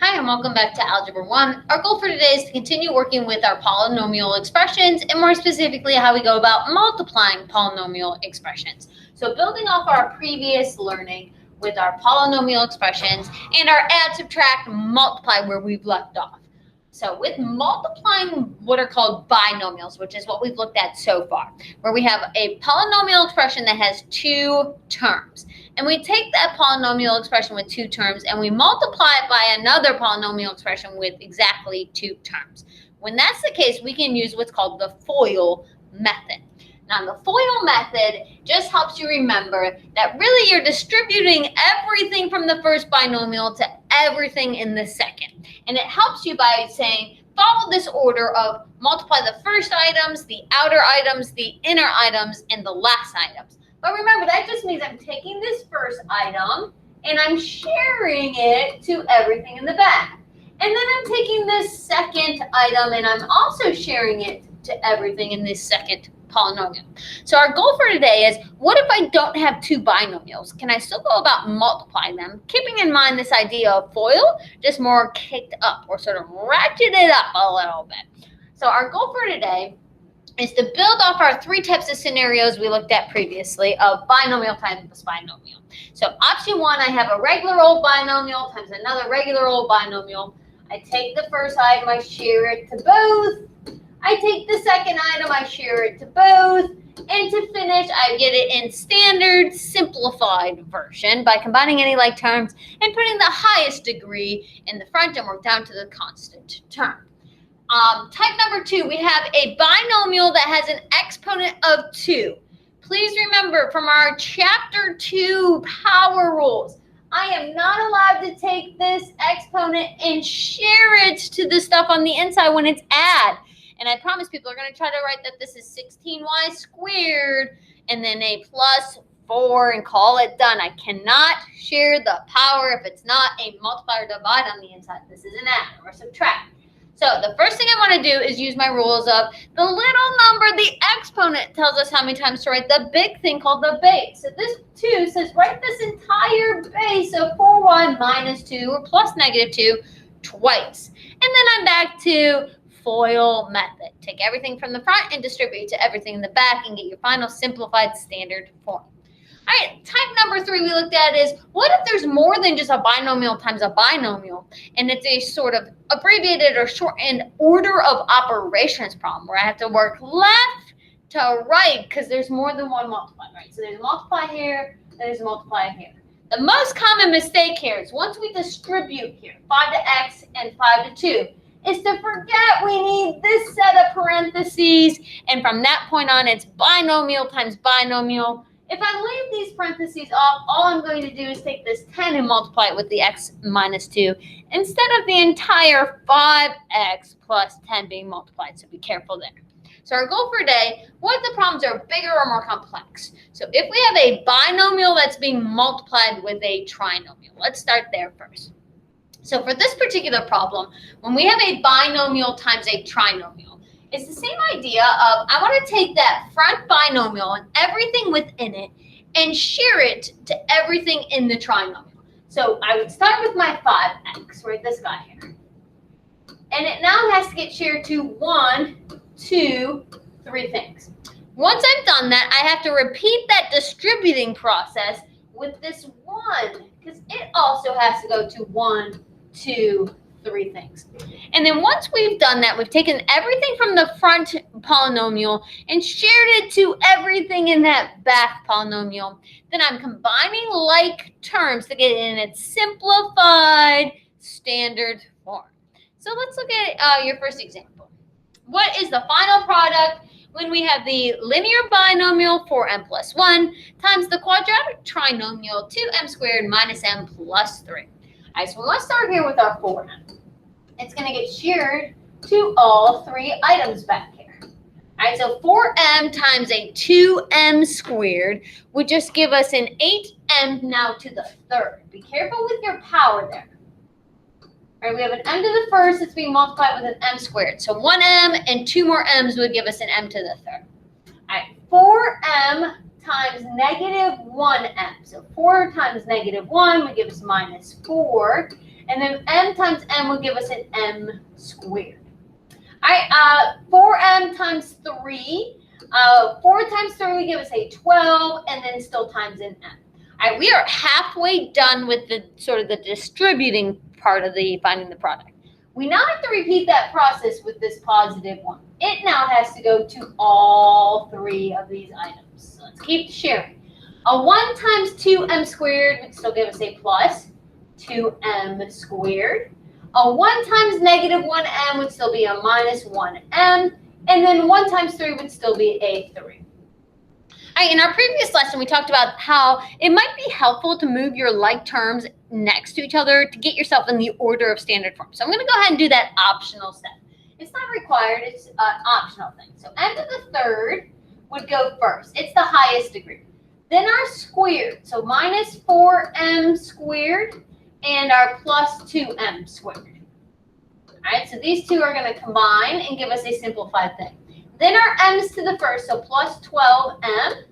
Hi, and welcome back to Algebra 1. Our goal for today is to continue working with our polynomial expressions, and more specifically, how we go about multiplying polynomial expressions. So building off our previous learning with our polynomial expressions and our add, subtract, multiply where we've left off. So with multiplying what are called binomials, which is what we've looked at so far, where we have a polynomial expression that has two terms. And we take that polynomial expression with two terms and we multiply it by another polynomial expression with exactly two terms. When that's the case, we can use what's called the FOIL method. Now, the FOIL method just helps you remember that really you're distributing everything from the first binomial to everything in the second. And it helps you by saying, follow this order of multiply the first items, the outer items, the inner items, and the last items. But remember, that just means I'm taking this first item and I'm sharing it to everything in the back. And then I'm taking this second item and I'm also sharing it to everything in this second polynomial. So our goal for today is, what if I don't have two binomials? Can I still go about multiplying them, keeping in mind this idea of FOIL, just more kicked up or sort of ratcheted it up a little bit. So our goal for today is to build off our three types of scenarios we looked at previously of binomial times binomial. So option one, I have a regular old binomial times another regular old binomial. I take the first item, I share it to both. I take the second item, I share it to both. And to finish, I get it in standard simplified version by combining any like terms and putting the highest degree in the front and work down to the constant term. Type number two, we have a binomial that has an exponent of 2. Please remember from our chapter 2 power rules, I am not allowed to take this exponent and share it to the stuff on the inside when it's add. And I promise people are going to try to write that this is 16y squared and then a plus 4 and call it done. I cannot share the power if it's not a multiply or divide on the inside. This is an add or subtract. So the first thing I want to do is use my rules of the little number, the exponent tells us how many times to write the big thing called the base. So this 2 says write this entire base of 4y minus 2 or plus negative 2 twice. And then I'm back to FOIL method. Take everything from the front and distribute to everything in the back and get your final simplified standard form. All right, type number 3 we looked at is, what if there's more than just a binomial times a binomial, and it's a sort of abbreviated or shortened order of operations problem where I have to work left to right because there's more than one multiply, right? So there's a multiply here, there's a multiply here. The most common mistake here is once we distribute here, 5 to x and 5 to 2, is to forget we need this set of parentheses, and from that point on, it's binomial times binomial. If I leave these parentheses off, all I'm going to do is take this 10 and multiply it with the x minus 2 instead of the entire 5x plus 10 being multiplied, so be careful there. So our goal for today, what if the problems are bigger or more complex? So if we have a binomial that's being multiplied with a trinomial, let's start there first. So for this particular problem, when we have a binomial times a trinomial, it's the same idea of I want to take that front binomial and everything within it and share it to everything in the trinomial. So I would start with my 5x, right, this guy here. And it now has to get shared to 1, 2, 3 things. Once I've done that, I have to repeat that distributing process with this 1 because it also has to go to 1, 2, 3 things. And then once we've done that, we've taken everything from the front polynomial and shared it to everything in that back polynomial. Then I'm combining like terms to get it in its simplified standard form. So let's look at your first example. What is the final product when we have the linear binomial 4m plus 1 times the quadratic trinomial 2m squared minus m plus 3? All right, so let's start here with our 4m. It's going to get shared to all 3 items back here. All right, so 4m times a 2m squared would just give us an 8m now to the third. Be careful with your power there. All right, we have an m to the first that's being multiplied with an m squared. So 1m and 2 more m's would give us an m to the third. All right, 4m times negative 1m. So 4 times negative 1 would give us minus 4. And then m times m would give us an m squared. All right, 4m times 3. 4 times 3 would give us a 12, and then still times an m. All right, we are halfway done with the sort of the distributing part of the finding the product. We now have to repeat that process with this positive one. It now has to go to all 3 of these items. So let's keep sharing. A 1 times 2m squared would still give us a plus 2m squared. A 1 times negative 1m would still be a minus 1m. And then 1 times 3 would still be a 3. All right, in our previous lesson, we talked about how it might be helpful to move your like terms next to each other to get yourself in the order of standard form. So I'm going to go ahead and do that optional step. It's not required. It's an optional thing. So m to the third would go first. It's the highest degree. Then our squared. So minus 4m squared and our plus 2m squared. All right, so these two are going to combine and give us a simplified thing. Then our m's to the first, so plus 12m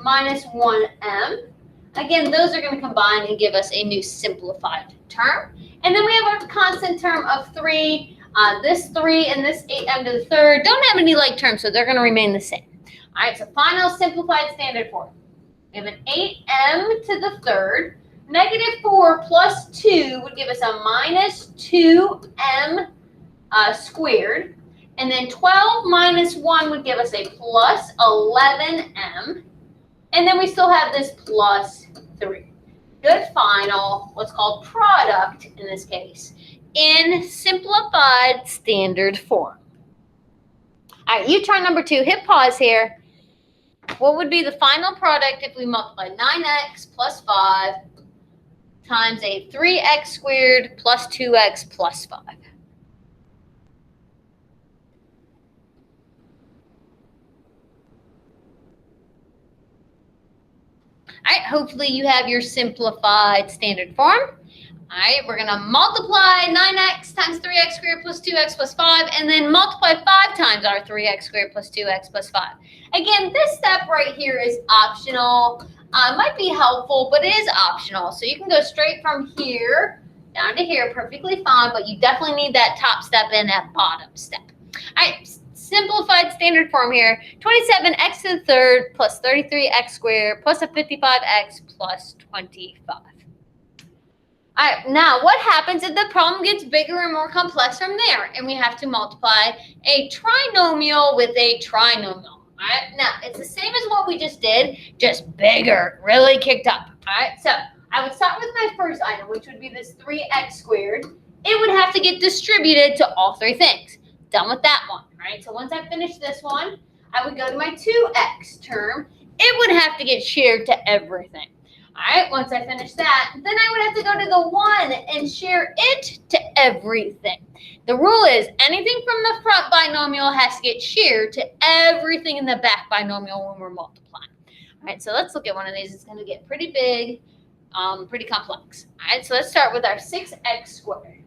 minus 1m. Again, those are going to combine and give us a new simplified term. And then we have our constant term of 3. This 3 and this 8m to the third don't have any like terms, so they're going to remain the same. All right, so final simplified standard form. We have an 8m to the third. Negative 4 plus 2 would give us a minus 2m squared. And then 12 minus 1 would give us a plus 11m. And then we still have this plus 3. Good final, what's called product in this case, in simplified standard form. All right, you try number 2. Hit pause here. What would be the final product if we multiply 9x plus 5 times a 3x squared plus 2x plus 5? All right, hopefully you have your simplified standard form. All right, we're going to multiply 9x times 3x squared plus 2x plus 5, and then multiply 5 times our 3x squared plus 2x plus 5. Again, this step right here is optional. Might be helpful, but it is optional. So you can go straight from here down to here, perfectly fine, but you definitely need that top step and that bottom step. All right, simplified standard form here, 27x to the third plus 33x squared plus a 55x plus 25. All right, now what happens if the problem gets bigger and more complex from there, and we have to multiply a trinomial with a trinomial? All right, now it's the same as what we just did, just bigger, really kicked up. All right, so I would start with my first item, which would be this 3x squared. It would have to get distributed to all 3 things. Done with that one. All right, so once I finish this one, I would go to my 2x term. It would have to get shared to everything. All right, once I finish that, then I would have to go to the 1 and share it to everything. The rule is anything from the front binomial has to get shared to everything in the back binomial when we're multiplying. All right, so let's look at one of these. It's going to get pretty big, pretty complex. All right, so let's start with our 6x squared.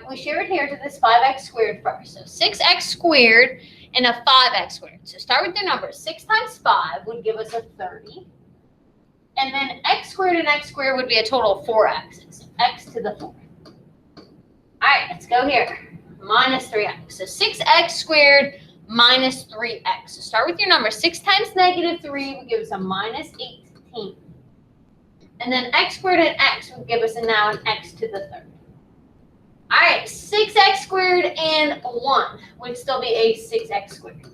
We share it here to this 5x squared first. So 6x squared and a 5x squared. So start with your numbers. 6 times 5 would give us a 30. And then x squared and x squared would be a total of 4x's. So x to the 4. All right, let's go here. Minus 3x. So 6x squared minus 3x. So start with your numbers. 6 times negative 3 would give us a minus 18. And then x squared and x would give us now an x to the 3rd. All right, 6x squared and 1 would still be a 6x squared.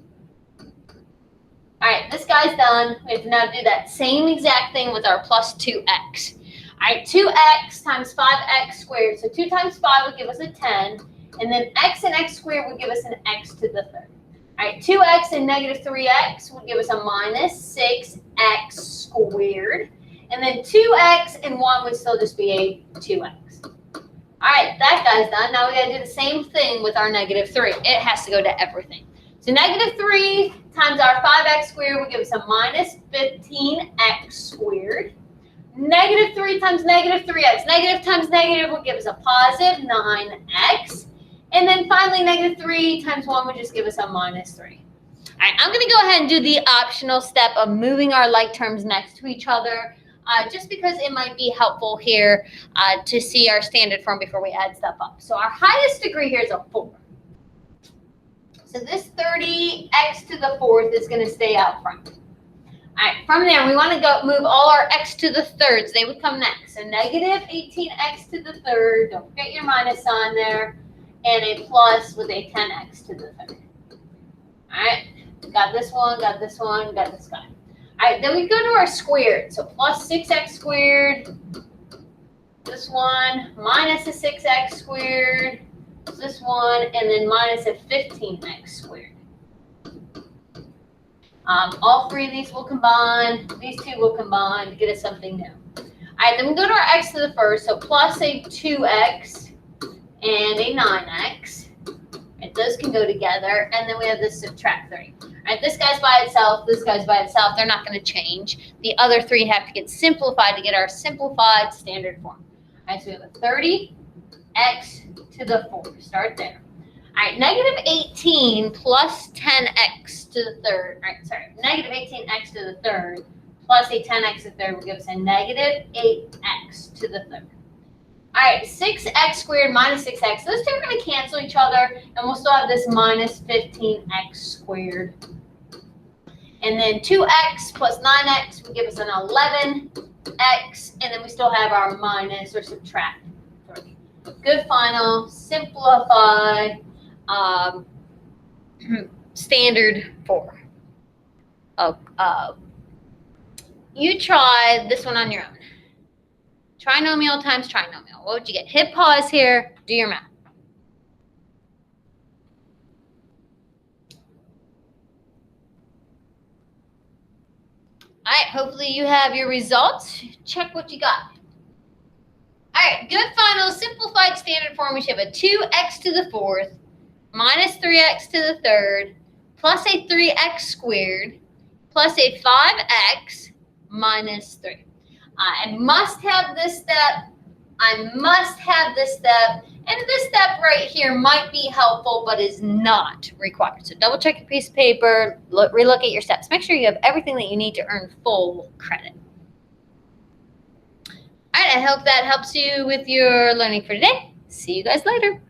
All right, this guy's done. We have to now do that same exact thing with our plus 2x. All right, 2x times 5x squared. So 2 times 5 would give us a 10. And then x and x squared would give us an x to the 3rd. All right, 2x and negative 3x would give us a minus 6x squared. And then 2x and 1 would still just be a 2x. All right, that guy's done. Now we got to do the same thing with our negative 3. It has to go to everything. So negative 3 times our 5x squared would give us a minus 15x squared. Negative 3 times negative 3x. Negative times negative would give us a positive 9x. And then finally, negative 3 times 1 would just give us a minus 3. All right, I'm going to go ahead and do the optional step of moving our like terms next to each other. just because it might be helpful here to see our standard form before we add stuff up. So our highest degree here is a 4. So this 30x to the 4th is going to stay out front. All right, from there, we want to go move all our x to the thirds. They would come next. So negative 18x to the 3rd. Don't forget your minus sign there. And a plus with a 10x to the 3rd. All right, got this one, got this one, got this guy. All right, then we go to our squared. So plus 6x squared. This one minus a 6x squared. This one, and then minus a 15x squared. All three of these will combine. These two will combine to get us something new. All right, then we go to our x to the first. So plus a 2x and a 9x. Right, those can go together. And then we have this subtract 3. All right, this guy's by itself. This guy's by itself. They're not going to change. The other three have to get simplified to get our simplified standard form. All right, so we have a 30x to the 4. Start there. All right, negative 18 plus 10x to the 3rd. All right, sorry, negative 18x to the 3rd plus a 10x to the 3rd will give us a negative 8x to the 3rd. All right, 6x squared minus 6x. Those two are going to cancel each other, and we'll still have this minus 15x squared. And then 2x plus 9x will give us an 11x, and then we still have our minus or subtract 3. Good final, simplify, standard 4. You try this one on your own. Trinomial times trinomial. What would you get? Hit pause here. Do your math. All right, hopefully you have your results. Check what you got. All right, good final simplified standard form. We should have a 2x to the 4th minus 3x to the 3rd plus a 3x squared plus a 5x minus 3. I must have this step. I must have this step. And this step right here might be helpful, but is not required. So double check your piece of paper, relook at your steps. Make sure you have everything that you need to earn full credit. All right, I hope that helps you with your learning for today. See you guys later.